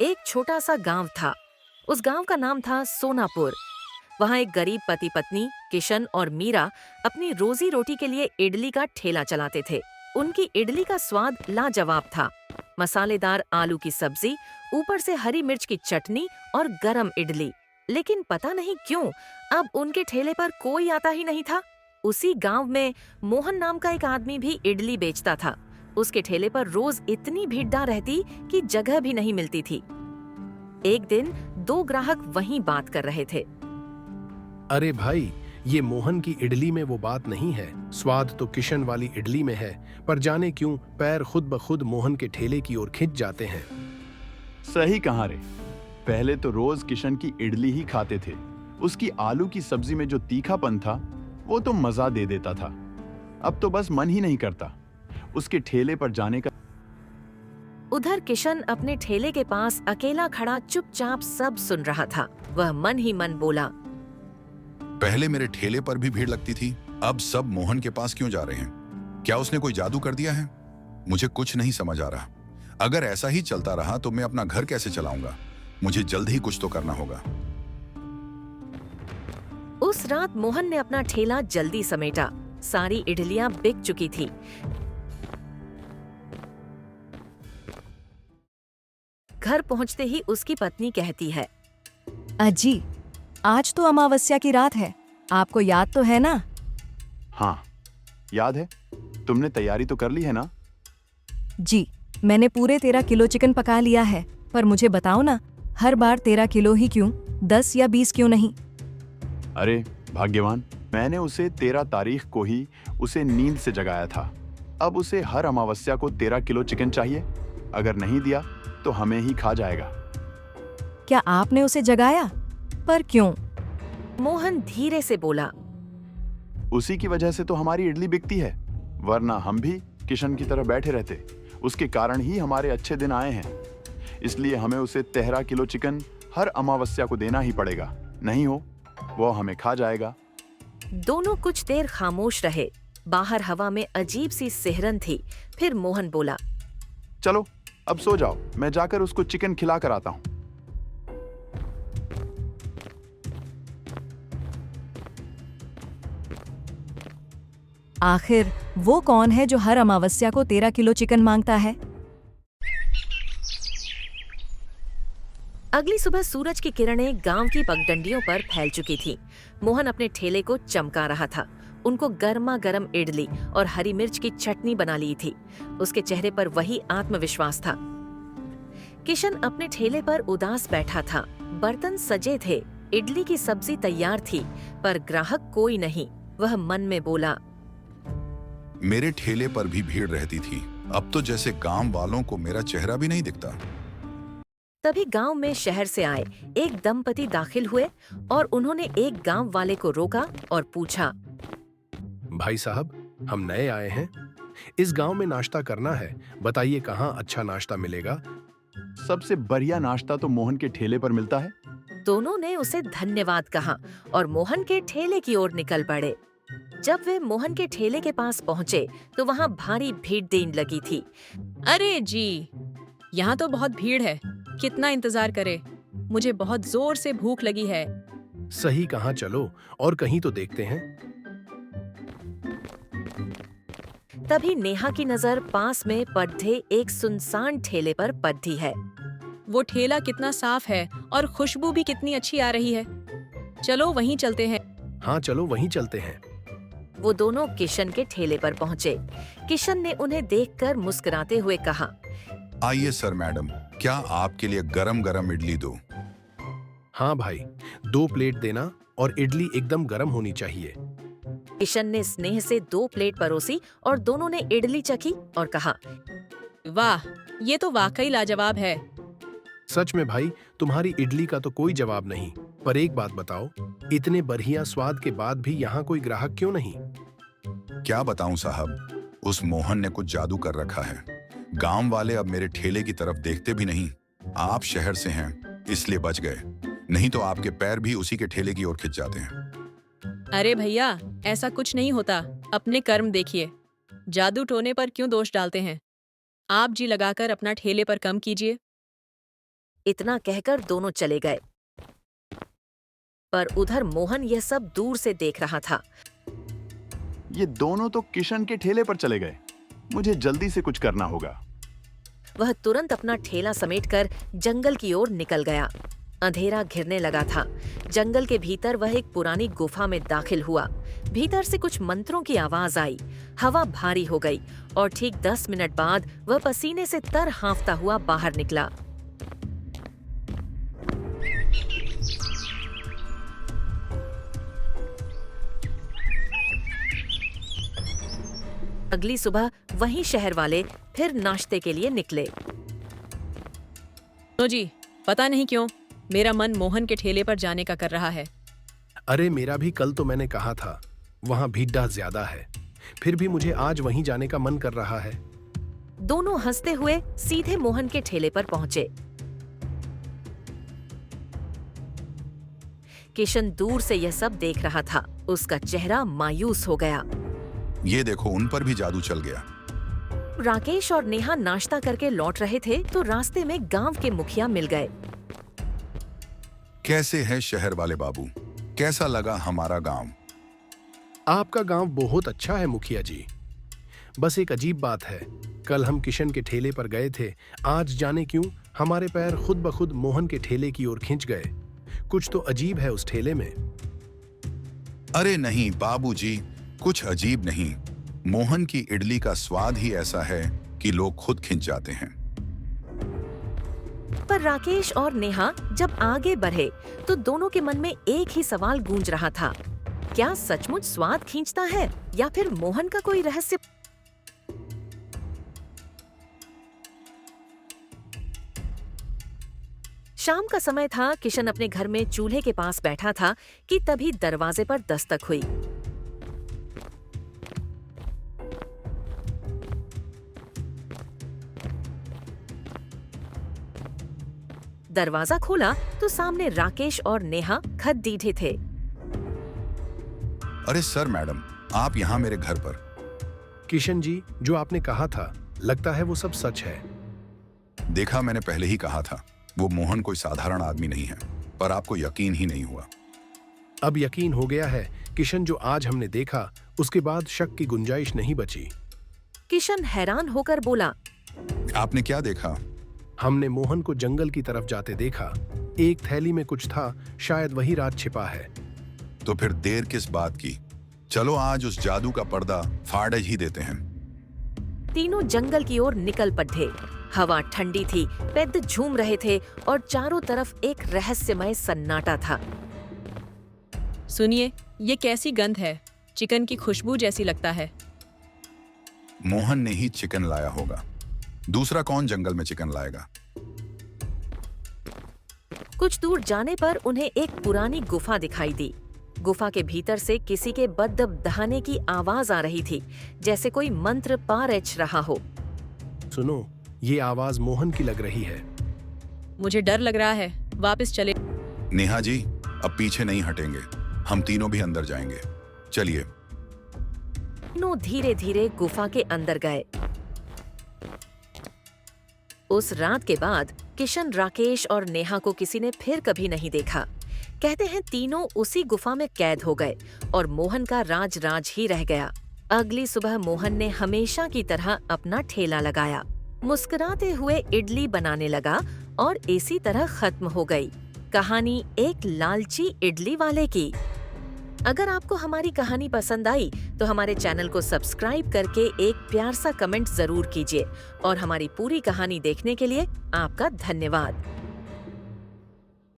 एक छोटा सा गांव था। उस गांव का नाम था सोनापुर। वहाँ एक गरीब पति पत्नी किशन और मीरा अपनी रोजी रोटी के लिए इडली का ठेला चलाते थे। उनकी इडली का स्वाद लाजवाब था। मसालेदार आलू की सब्जी, ऊपर से हरी मिर्च की चटनी और गरम इडली। लेकिन पता नहीं क्यों अब उनके ठेले पर कोई आता ही नहीं था। उसी गांव में मोहन नाम का एक आदमी भी इडली बेचता था। उसके ठेले पर रोज इतनी भीड़भाड़ रहती कि जगह भी नहीं मिलती थी। एक दिन दो ग्राहक वहीं बात कर रहे थे। अरे भाई, ये मोहन की इडली में वो बात नहीं है। स्वाद तो किशन वाली इडली में है, पर जाने क्यों पैर खुद ब खुद मोहन के ठेले की ओर खिंच जाते हैं। सही कहा रे। पहले तो रोज किशन की इडली ही खाते थे। उसकी आलू की सब्जी में जो तीखापन था वो तो मजा दे देता था। अब तो बस मन ही नहीं करता उसके ठेले पर जाने का। उधर किशन अपने ठेले के पास अकेला खड़ा चुपचाप सब सुन रहा था। वह मन ही मन बोला, पहले मेरे ठेले पर भी भीड़ लगती थी, अब सब मोहन के पास क्यों जा रहे हैं? क्या उसने कोई जादू कर दिया है? मुझे कुछ नहीं समझ आ रहा। अगर ऐसा ही चलता रहा तो मैं अपना घर कैसे चलाऊंगा? मुझे जल्द ही कुछ तो करना होगा। उस रात मोहन ने अपना ठेला जल्दी समेटा। सारी इडलियां बिक चुकी थी। घर पहुंचते ही उसकी पत्नी कहती है, अजी, आज तो अमावस्या की रात है, आपको याद तो है ना? हाँ, याद है। तुमने तैयारी तो कर ली है ना? जी, मैंने पूरे 13 किलो चिकन पका लिया है। पर मुझे बताओ ना, हर बार 13 किलो ही क्यों, 10 या 20 क्यों नहीं? अरे भाग्यवान, मैंने उसे 13 तारीख को ही उसे नींद से जगाया था। अब उसे हर अमावस्या को 13 किलो चिकन चाहिए। अगर नहीं दिया तो हमें ही खा जाएगा। क्या आपने उसे जगाया? पर क्यों? मोहन धीरे से बोला, उसी की वजह से तो हमारी इडली बिकती है, वरना हम भी किशन की तरह बैठे रहते। उसके कारण ही हमारे अच्छे दिन आए हैं। इसलिए हमें उसे 13 किलो चिकन हर अमावस्या को देना ही पड़ेगा। नहीं हो वो हमें खा जाएगा। दोनों कुछ देर खामोश रहे। बाहर हवा में अजीब सी सिहरन थी। फिर मोहन बोला, चलो अब सो जाओ, मैं जाकर उसको चिकन खिला कर आता हूँ। आखिर वो कौन है जो हर अमावस्या को 13 किलो चिकन मांगता है? अगली सुबह सूरज की किरणें गांव की पगडंडियों पर फैल चुकी थी। मोहन अपने ठेले को चमका रहा था। उनको गर्मा गर्म इडली और हरी मिर्च की चटनी बना ली थी। उसके चेहरे पर वही आत्मविश्वास था। किशन अपने ठेले पर उदास बैठा था। बर्तन सजे थे, इडली की सब्जी तैयार थी, पर ग्राहक कोई नहीं। वह मन में बोला, मेरे ठेले पर भी भीड़ रहती थी, अब तो जैसे गांव वालों को मेरा चेहरा भी नहीं दिखता। तभी गांव में शहर से आए एक दंपति दाखिल हुए और उन्होंने एक गांव वाले को रोका और पूछा, भाई साहब, हम नए आए हैं, इस गांव में नाश्ता करना है, बताइए कहाँ अच्छा नाश्ता मिलेगा? सबसे बढ़िया नाश्ता तो मोहन के ठेले पर मिलता है। दोनों ने उसे धन्यवाद कहा और मोहन के ठेले की ओर निकल पड़े। जब वे मोहन के ठेले के पास पहुंचे तो वहां भारी भीड़ देने लगी थी। अरे जी, यहाँ तो बहुत भीड़ है, कितना इंतजार करे, मुझे बहुत जोर से भूख लगी है। सही कहाँ, चलो और कहीं तो देखते हैं। तभी नेहा की नजर पास में पड्ढे एक सुनसान ठेले पर पड़ी है। वो ठेला कितना साफ है और खुशबू भी कितनी अच्छी आ रही है। चलो वहीं चलते हैं। हाँ चलो वहीं चलते हैं। वो दोनों किशन के ठेले पर पहुंचे। किशन ने उन्हें देखकर मुस्कुराते हुए कहा, आइए सर मैडम, क्या आपके लिए गरम गरम इडली दो? हाँ भाई, 2 प्लेट देना और इडली एकदम गरम होनी चाहिए। किशन ने स्नेह से 2 प्लेट परोसी और दोनों ने इडली चखी और कहा, वाह, ये तो वाकई लाजवाब है। सच में भाई, तुम्हारी इडली का तो कोई जवाब नहीं। पर एक बात बताओ, इतने बढ़िया स्वाद के बाद भी यहाँ कोई ग्राहक क्यों नहीं? क्या बताऊं साहब, उस मोहन ने कुछ जादू कर रखा है। गांव वाले अब मेरे ठेले की तरफ देखते भी नहीं। आप शहर से हैं, इसलिए बच गए, नहीं तो आपके पैर भी उसी के ठेले की ओर खिंच जाते हैं। अरे भैया, ऐसा कुछ नहीं होता, अपने कर्म देखिए। जादू टोने पर क्यों दोष डालते हैं? आप जी लगाकर अपना ठेले पर कम कीजिए। इतना कहकर दोनों चले गए। पर उधर मोहन यह सब दूर से देख रहा था। ये दोनों तो किशन के ठेले पर चले गए। मुझे जल्दी से कुछ करना होगा। वह तुरंत अपना ठेला समेटकर जंगल की ओर निकल गया। अंधेरा घिरने लगा था। जंगल के भीतर वह एक पुरानी गुफा में दाखिल हुआ। भीतर से कुछ मंत्रों की आवाज आई। हवा भारी हो गई और ठीक 10 मिनट बाद वह पसीने से तर हाँफता हुआ बाहर निकला। अगली सुबह वहीं शहर वाले फिर नाश्ते के लिए निकले। नो जी, पता नहीं क्यों मेरा मन मोहन के ठेले पर जाने का कर रहा है। अरे मेरा भी कल तो मैंने कहा था, वहां भीड़ ज्यादा है। फिर भी मुझे आज वहीं जाने का मन कर रहा है। दोनों हंसते हुए सीधे मोहन के ठेले पर पहुंचे। किशन दूर से यह सब देख रहा था। उसका चेहरा मायूस हो गया। ये देखो, उन पर भी जादू चल गया। राकेश और नेहा नाश्ता करके लौट रहे थे तो रास्ते में गांव के मुखिया मिल गए। कैसे है शहर वाले बाबू? कैसा लगा हमारा गांव? आपका गांव बहुत अच्छा है मुखिया जी। बस एक अजीब बात है, कल हम किशन के ठेले पर गए थे, आज जाने क्यों हमारे पैर खुद ब खुद मोहन के ठेले की ओर खिंच गए। कुछ तो अजीब है उस ठेले में। अरे नहीं बाबूजी, कुछ अजीब नहीं। मोहन की इडली का स्वाद ही ऐसा है कि लोग खुद खिंच जाते हैं। पर राकेश और नेहा जब आगे बढ़े तो दोनों के मन में एक ही सवाल गूंज रहा था, क्या सचमुच स्वाद खींचता है या फिर मोहन का कोई रहस्य? शाम का समय था। किशन अपने घर में चूल्हे के पास बैठा था कि तभी दरवाजे पर दस्तक हुई। दरवाजा खोला तो सामने राकेश और नेहा खद्दीढे थे। अरे सर मैडम, आप यहाँ मेरे घर पर? किशन जी, जो आपने कहा था लगता है वो सब सच है। देखा, मैंने पहले ही कहा था वो मोहन कोई साधारण आदमी नहीं है, पर आपको यकीन ही नहीं हुआ। अब यकीन हो गया है। किशन जो आज हमने देखा उसके बाद शक की गुंजाइश नहीं बची। किशन हैरान होकर बोला, आपने क्या देखा? हमने मोहन को जंगल की तरफ जाते देखा। एक थैली में कुछ था, शायद वही राज छिपा है। तो फिर देर किस बात की? चलो आज उस जादू का पर्दा फाड़ ही देते हैं। तीनों जंगल की ओर निकल पड़े। हवा ठंडी थी, पेड़ झूम रहे थे और चारों तरफ एक रहस्यमय सन्नाटा था। सुनिए, ये कैसी गंध है? चिकन की खुशबू जैसी लगता है। मोहन ने ही चिकन लाया होगा, दूसरा कौन जंगल में चिकन लाएगा? कुछ दूर जाने पर उन्हें एक पुरानी गुफा दिखाई दी। गुफा के भीतर से किसी के बददहने की आवाज आ रही थी, जैसे कोई मंत्र पारच रहा हो। सुनो, ये आवाज मोहन की लग रही है। मुझे डर लग रहा है, वापस चले। नेहा जी, अब पीछे नहीं हटेंगे, हम तीनों भी अंदर जाएंगे। चलिए। तीनों धीरे धीरे गुफा के अंदर गए। उस रात के बाद किशन, राकेश और नेहा को किसी ने फिर कभी नहीं देखा। कहते हैं तीनों उसी गुफा में कैद हो गए और मोहन का राज ही रह गया। अगली सुबह मोहन ने हमेशा की तरह अपना ठेला लगाया, मुस्कुराते हुए इडली बनाने लगा और इसी तरह खत्म हो गई कहानी एक लालची इडली वाले की। अगर आपको हमारी कहानी पसंद आई तो हमारे चैनल को सब्सक्राइब करके एक प्यार सा कमेंट जरूर कीजिए और हमारी पूरी कहानी देखने के लिए आपका धन्यवाद।